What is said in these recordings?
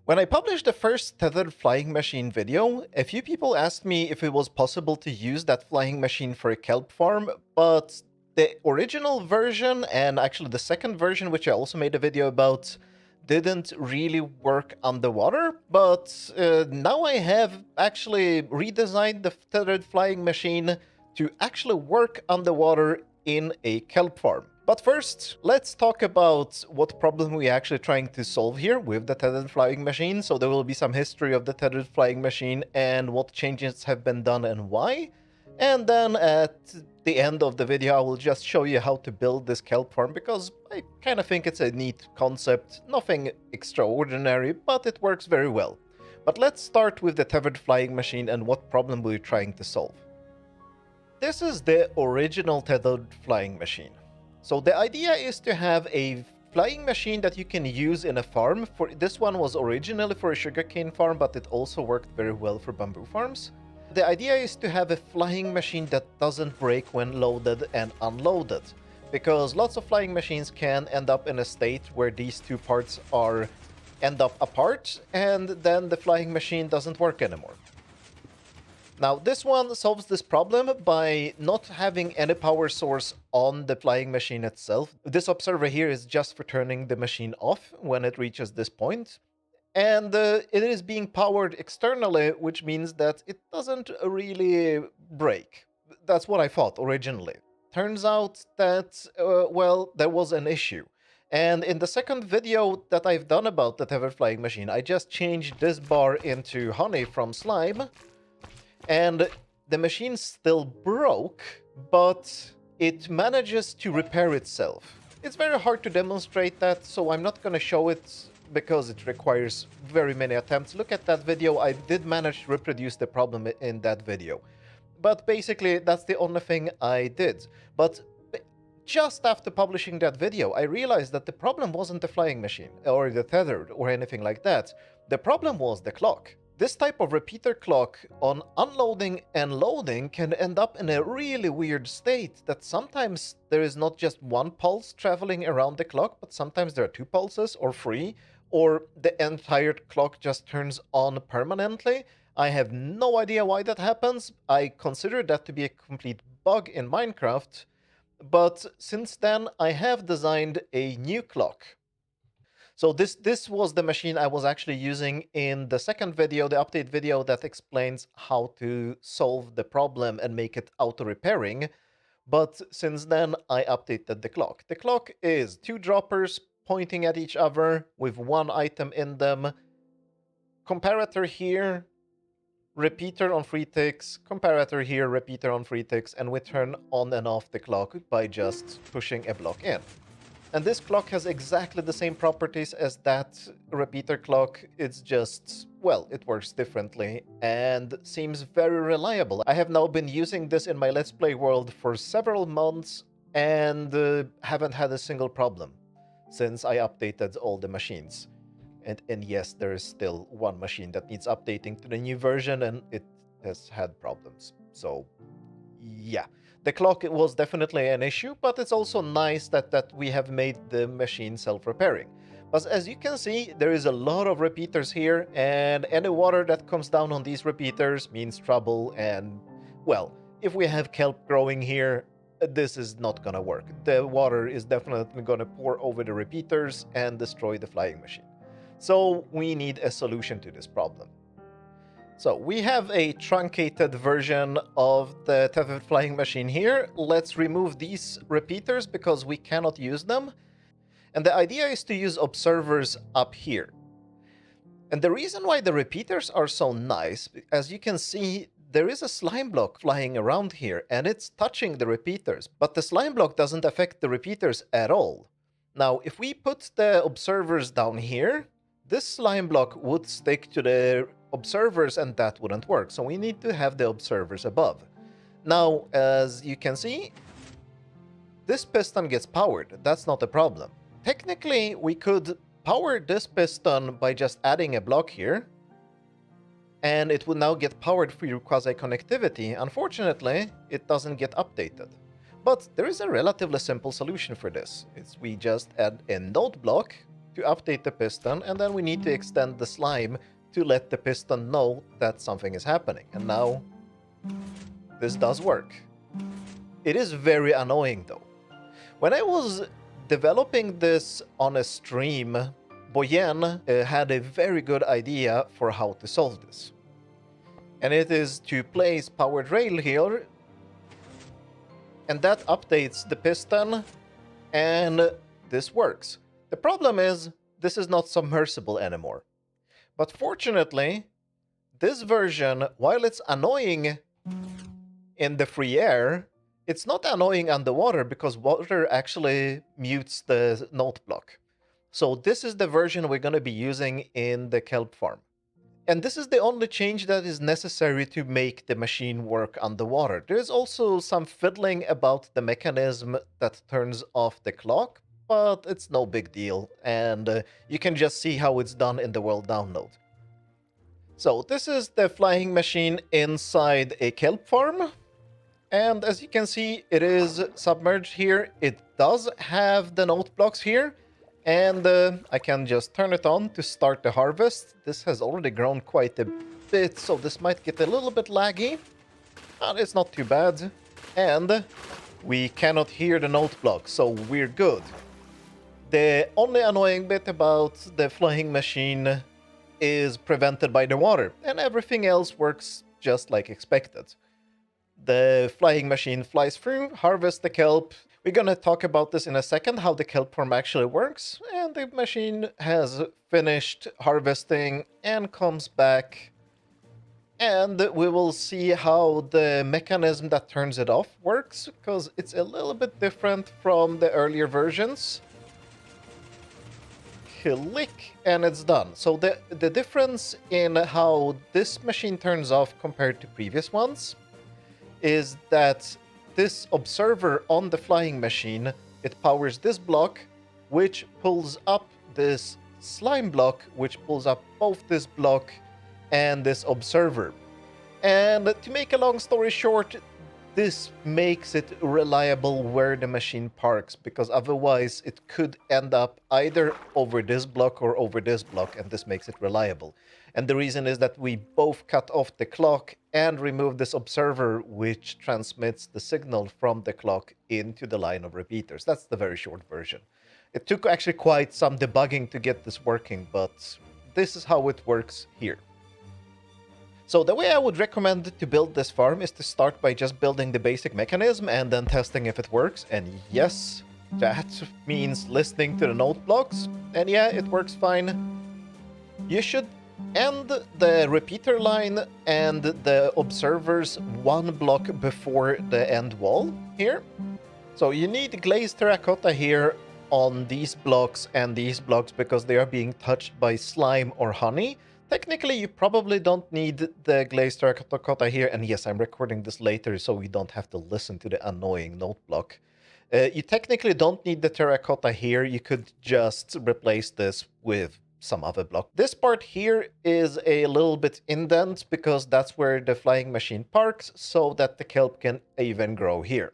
When I published the first tethered flying machine video, a few people asked me if it was possible to use that flying machine for a kelp farm, but the original version, and actually the second version, which I also made a video about, didn't really work underwater. But now I have actually redesigned the tethered flying machine to actually work underwater in a kelp farm. But first, let's talk about what problem we're actually trying to solve here with the tethered flying machine. So there will be some history of the tethered flying machine and what changes have been done and why. And then at the end of the video, I will just show you how to build this kelp farm, because I kind of think it's a neat concept. Nothing extraordinary, but it works very well. But let's start with the tethered flying machine and what problem we're trying to solve. This is the original tethered flying machine. So the idea is to have a flying machine that you can use in a farm. This one was originally for a sugarcane farm, but it also worked very well for bamboo farms. The idea is to have a flying machine that doesn't break when loaded and unloaded, because lots of flying machines can end up in a state where these two parts end up apart, and then the flying machine doesn't work anymore. Now, this one solves this problem by not having any power source on the flying machine itself. This observer here is just for turning the machine off when it reaches this point. And it is being powered externally, which means that it doesn't really break. That's what I thought originally. Turns out that, well, there was an issue. And in the second video that I've done about the tethered flying machine, I just changed this bar into honey from slime. And the machine still broke, but it manages to repair itself. It's very hard to demonstrate that, so I'm not going to show it because it requires very many attempts. Look at that video. I did manage to reproduce the problem in that video. But basically, that's the only thing I did. But just after publishing that video, I realized that the problem wasn't the flying machine or the tethered or anything like that. The problem was the clock. This type of repeater clock on unloading and loading can end up in a really weird state that sometimes there is not just one pulse traveling around the clock, but sometimes there are two pulses or three, or the entire clock just turns on permanently. I have no idea why that happens. I consider that to be a complete bug in Minecraft, but since then I have designed a new clock. So this was the machine I was actually using in the second video, the update video that explains how to solve the problem and make it auto-repairing. But since then, I updated the clock. The clock is two droppers pointing at each other with one item in them. Comparator here, repeater on 3 ticks, comparator here, repeater on 3 ticks, and we turn on and off the clock by just pushing a block in. And this clock has exactly the same properties as that repeater clock. It's just, well, it works differently and seems very reliable. I have now been using this in my Let's Play world for several months and haven't had a single problem since I updated all the machines. And yes, there is still one machine that needs updating to the new version, and it has had problems. So, yeah. The clock was definitely an issue, but it's also nice that we have made the machine self-repairing. But as you can see, there is a lot of repeaters here, and any water that comes down on these repeaters means trouble. And, well, if we have kelp growing here, this is not gonna work. The water is definitely gonna pour over the repeaters and destroy the flying machine. So we need a solution to this problem. So we have a truncated version of the tethered flying machine here. Let's remove these repeaters because we cannot use them. And the idea is to use observers up here. And the reason why the repeaters are so nice, as you can see, there is a slime block flying around here and it's touching the repeaters, but the slime block doesn't affect the repeaters at all. Now, if we put the observers down here, this slime block would stick to the observers and that wouldn't work. So we need to have the observers above. Now, as you can see, this piston gets powered. That's not a problem. Technically, we could power this piston by just adding a block here, and it would now get powered through quasi-connectivity. Unfortunately, it doesn't get updated. But there is a relatively simple solution for this. We just add a node block to update the piston, and then we need to extend the slime to let the piston know that something is happening. And now this does work. It is very annoying though. When I was developing this on a stream, Boyen had a very good idea for how to solve this. And it is to place powered rail here, and that updates the piston, and this works. The problem is, this is not submersible anymore. But fortunately, this version, while it's annoying in the free air, it's not annoying underwater because water actually mutes the note block. So this is the version we're going to be using in the kelp farm. And this is the only change that is necessary to make the machine work underwater. There's also some fiddling about the mechanism that turns off the clock, but it's no big deal, and you can just see how it's done in the world download. So this is the flying machine inside a kelp farm, and as you can see, it is submerged here. It does have the note blocks here, and I can just turn it on to start the harvest. This has already grown quite a bit, so this might get a little bit laggy, but it's not too bad. And we cannot hear the note block, so we're good. The only annoying bit about the flying machine is prevented by the water, and everything else works just like expected. The flying machine flies through, harvests the kelp. We're gonna talk about this in a second, how the kelp farm actually works, and the machine has finished harvesting and comes back, and we will see how the mechanism that turns it off works, because it's a little bit different from the earlier versions. Click, and it's done. So the difference in how this machine turns off compared to previous ones is that this observer on the flying machine, it powers this block, which pulls up this slime block, which pulls up both this block and this observer. And to make a long story short, this makes it reliable where the machine parks, because otherwise it could end up either over this block or over this block, and this makes it reliable. And the reason is that we both cut off the clock and remove this observer, which transmits the signal from the clock into the line of repeaters. That's the very short version. It took actually quite some debugging to get this working, but this is how it works here. So the way I would recommend to build this farm is to start by just building the basic mechanism and then testing if it works. And yes, that means listening to the note blocks. And yeah, it works fine. You should end the repeater line and the observers one block before the end wall here. So you need glazed terracotta here on these blocks and these blocks because they are being touched by slime or honey. Technically, you probably don't need the glazed terracotta here, and yes, I'm recording this later so we don't have to listen to the annoying note block. You technically don't need the terracotta here, you could just replace this with some other block. This part here is a little bit indent because that's where the flying machine parks, so that the kelp can even grow here.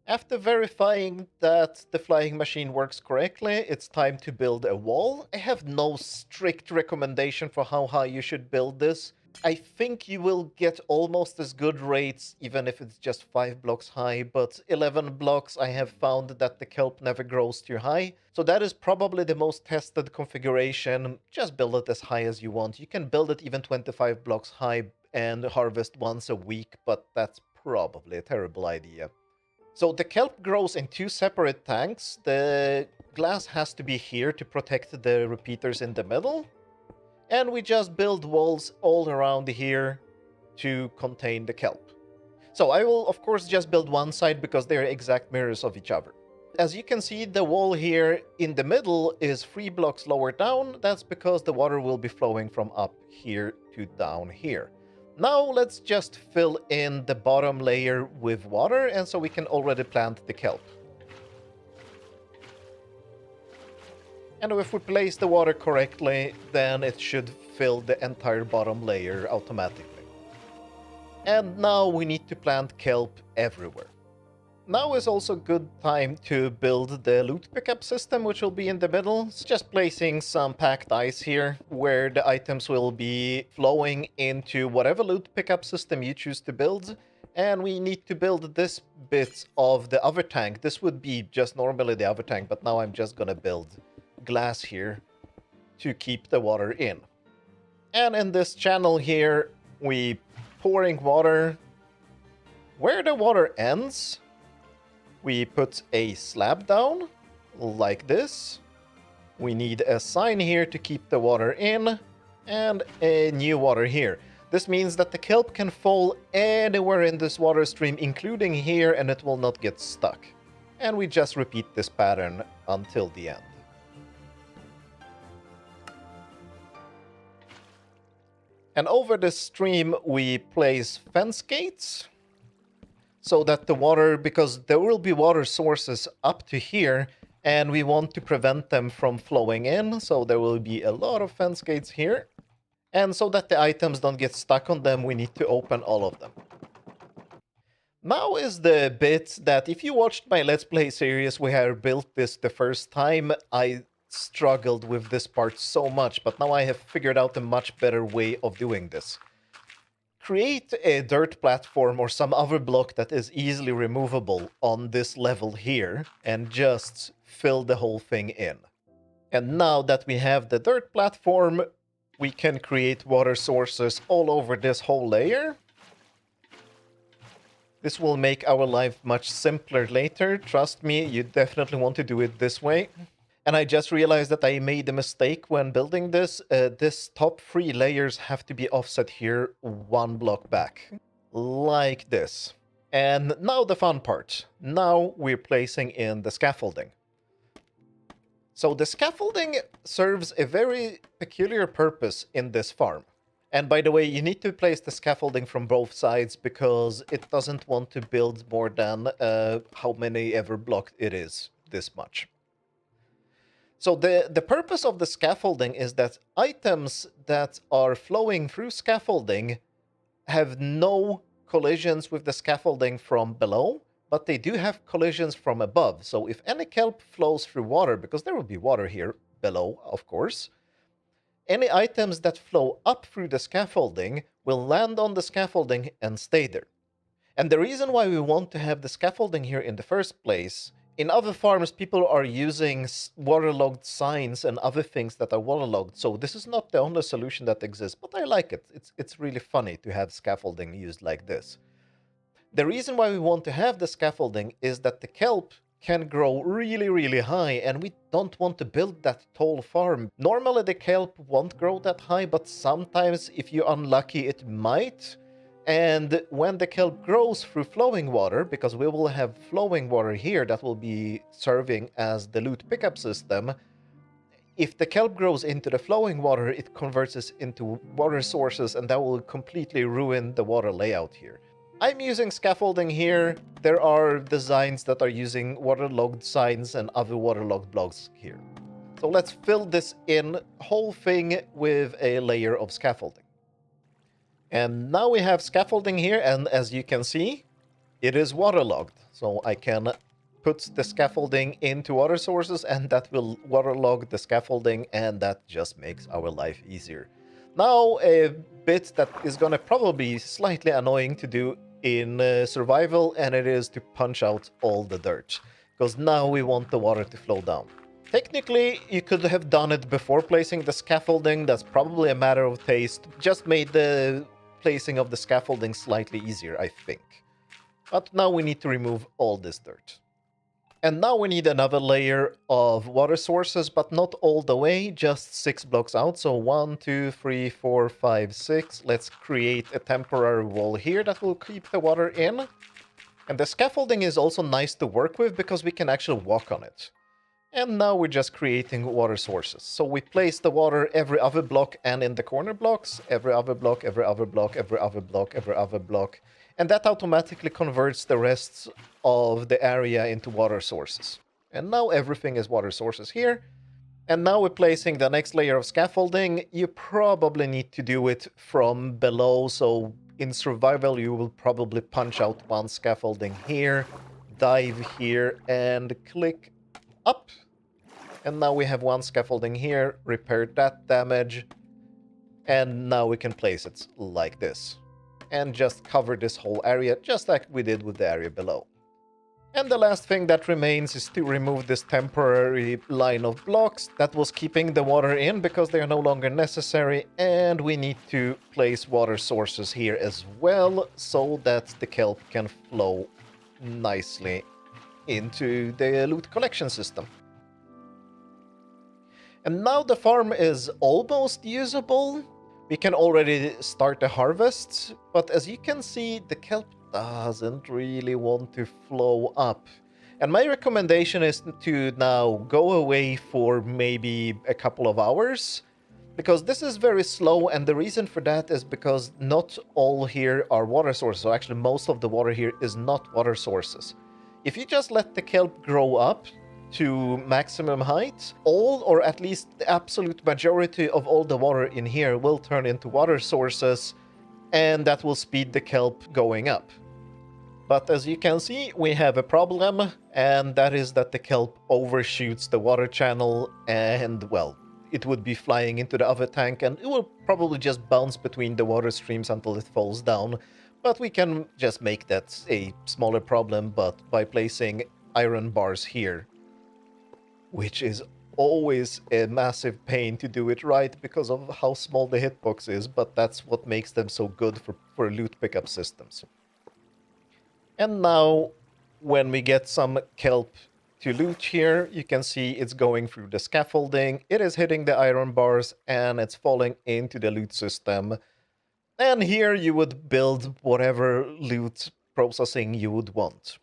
After verifying that the flying machine works correctly, it's time to build a wall. I have no strict recommendation for how high you should build this. I think you will get almost as good rates even if it's just 5 blocks high, but 11 blocks I have found that the kelp never grows too high. So that is probably the most tested configuration. Just build it as high as you want. You can build it even 25 blocks high and harvest once a week, but that's probably a terrible idea. So the kelp grows in 2 separate tanks. The glass has to be here to protect the repeaters in the middle. And we just build walls all around here to contain the kelp. So I will, of course, just build one side because they are exact mirrors of each other. As you can see, the wall here in the middle is 3 blocks lower down. That's because the water will be flowing from up here to down here. Now let's just fill in the bottom layer with water, and so we can already plant the kelp. And if we place the water correctly, then it should fill the entire bottom layer automatically. And now we need to plant kelp everywhere. Now is also good time to build the loot pickup system, which will be in the middle. It's just placing some packed ice here, where the items will be flowing into whatever loot pickup system you choose to build. And we need to build this bit of the other tank. This would be just normally the other tank, but now I'm just gonna build glass here to keep the water in. And in this channel here, we pouring water. Where the water ends, we put a slab down, like this. We need a sign here to keep the water in, and a new water here. This means that the kelp can fall anywhere in this water stream, including here, and it will not get stuck. And we just repeat this pattern until the end. And over the stream, we place fence gates, so that the water, because there will be water sources up to here, and we want to prevent them from flowing in, so there will be a lot of fence gates here. And so that the items don't get stuck on them, we need to open all of them. Now is the bit that if you watched my Let's Play series where I built this the first time, I struggled with this part so much, but now I have figured out a much better way of doing this. Create a dirt platform or some other block that is easily removable on this level here, and just fill the whole thing in. And now that we have the dirt platform, we can create water sources all over this whole layer. This will make our life much simpler later. Trust me, you definitely want to do it this way. And I just realized that I made a mistake when building this. This top 3 layers have to be offset here 1 block back. Like this. And now the fun part. Now we're placing in the scaffolding. So the scaffolding serves a very peculiar purpose in this farm. And by the way, you need to place the scaffolding from both sides because it doesn't want to build more than how many ever block it is, this much. So the purpose of the scaffolding is that items that are flowing through scaffolding have no collisions with the scaffolding from below, but they do have collisions from above. So if any kelp flows through water, because there will be water here below, of course, any items that flow up through the scaffolding will land on the scaffolding and stay there. And the reason why we want to have the scaffolding here in the first place, in other farms, people are using waterlogged signs and other things that are waterlogged, so this is not the only solution that exists, but I like it. It's really funny to have scaffolding used like this. The reason why we want to have the scaffolding is that the kelp can grow really, really high, and we don't want to build that tall farm. Normally the kelp won't grow that high, but sometimes if you're unlucky, it might. And when the kelp grows through flowing water, because we will have flowing water here that will be serving as the loot pickup system, if the kelp grows into the flowing water, it converts it into water sources, and that will completely ruin the water layout here. I'm using scaffolding here. There are designs that are using waterlogged signs and other waterlogged blocks here. So let's fill this in, whole thing with a layer of scaffolding. And now we have scaffolding here, and as you can see, it is waterlogged. So I can put the scaffolding into water sources, and that will waterlog the scaffolding, and that just makes our life easier. Now, a bit that is gonna probably be slightly annoying to do in survival, and it is to punch out all the dirt. Because now we want the water to flow down. Technically, you could have done it before placing the scaffolding. That's probably a matter of taste. Just made the placing of the scaffolding slightly easier, I think. But now we need to remove all this dirt. And now we need another layer of water sources, but not all the way, just 6 blocks out. So 1, 2, 3, 4, 5, 6. Let's create a temporary wall here that will keep the water in. And the scaffolding is also nice to work with because we can actually walk on it. And now we're just creating water sources. So we place the water every other block and in the corner blocks, every other block, every other block, every other block, every other block. And that automatically converts the rest of the area into water sources. And now everything is water sources here. And now we're placing the next layer of scaffolding. You probably need to do it from below. So in survival, you will probably punch out one scaffolding here, dive here and click up. And now we have one scaffolding here, repaired that damage. And now we can place it like this. And just cover this whole area, just like we did with the area below. And the last thing that remains is to remove this temporary line of blocks that was keeping the water in because they are no longer necessary. And we need to place water sources here as well so that the kelp can flow nicely into the loot collection system. And now the farm is almost usable. We can already start the harvest, but as you can see, the kelp doesn't really want to flow up. And my recommendation is to now go away for maybe a couple of hours, because this is very slow, and the reason for that is because not all here are water sources. So actually most of the water here is not water sources. If you just let the kelp grow up to maximum height, all or at least the absolute majority of all the water in here will turn into water sources, and that will speed the kelp going up. But as you can see, we have a problem, and that is that the kelp overshoots the water channel, and well, it would be flying into the other tank, and it will probably just bounce between the water streams until it falls down. But we can just make that a smaller problem, but by placing iron bars here, which is always a massive pain to do it right because of how small the hitbox is, but that's what makes them so good for loot pickup systems. And now, when we get some kelp to loot here, you can see it's going through the scaffolding, it is hitting the iron bars, and it's falling into the loot system. And here you would build whatever loot processing you would want.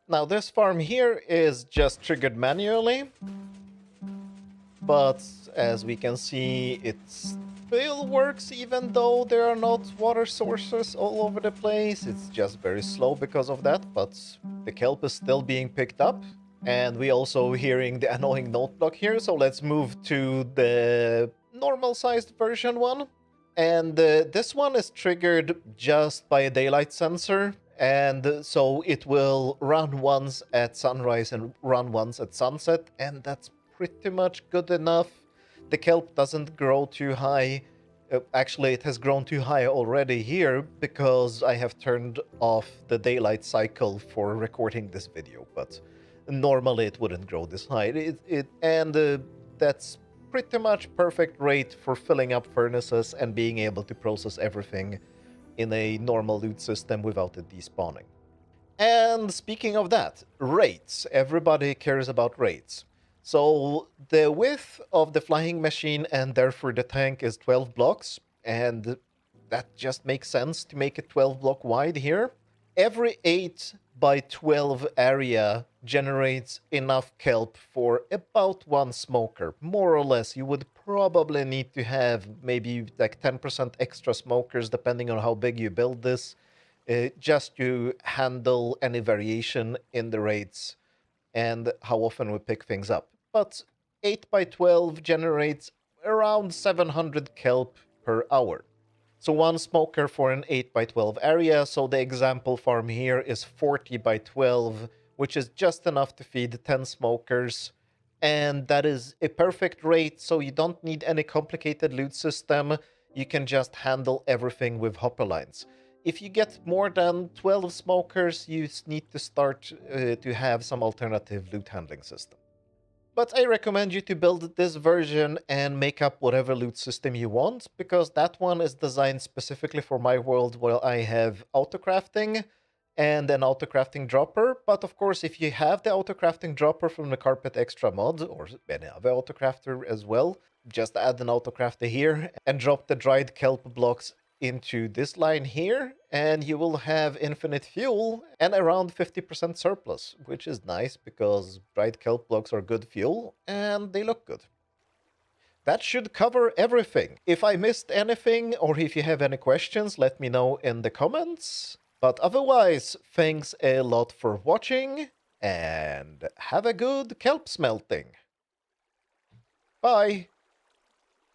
Now this farm here is just triggered manually, but as we can see, it still works even though there are not water sources all over the place. It's just very slow because of that, but the kelp is still being picked up. And we also hearing the annoying note block here, so let's move to the normal sized version one. And this one is triggered just by a daylight sensor. And so it will run once at sunrise and run once at sunset, and that's pretty much good enough. The kelp doesn't grow too high. Actually, it has grown too high already here because I have turned off the daylight cycle for recording this video, but normally it wouldn't grow this high. That's pretty much perfect rate for filling up furnaces and being able to process everything in a normal loot system without it despawning. And speaking of that, rates. Everybody cares about rates. So the width of the flying machine and therefore the tank is 12 blocks, and that just makes sense to make it 12 block wide here. Every 8 by 12 area generates enough kelp for about one smoker. More or less, you would probably need to have maybe like 10% extra smokers depending on how big you build this, just to handle any variation in the rates and how often we pick things up. But 8 by 12 generates around 700 kelp per hour. So one smoker for an 8 by 12 area, so the example farm here is 40 by 12, which is just enough to feed 10 smokers. And that is a perfect rate, so you don't need any complicated loot system. You can just handle everything with hopper lines. If you get more than 12 smokers, you need to start to have some alternative loot handling system. But I recommend you to build this version and make up whatever loot system you want, because that one is designed specifically for my world where I have autocrafting and an autocrafting dropper. But of course, if you have the autocrafting dropper from the Carpet Extra mod, or any other autocrafter as well, just add an autocrafter here and drop the dried kelp blocks into this line here, and you will have infinite fuel and around 50% surplus, which is nice because dried kelp blocks are good fuel and they look good. That should cover everything. If I missed anything or if you have any questions, let me know in the comments. But otherwise, thanks a lot for watching and have a good kelp smelting. Bye!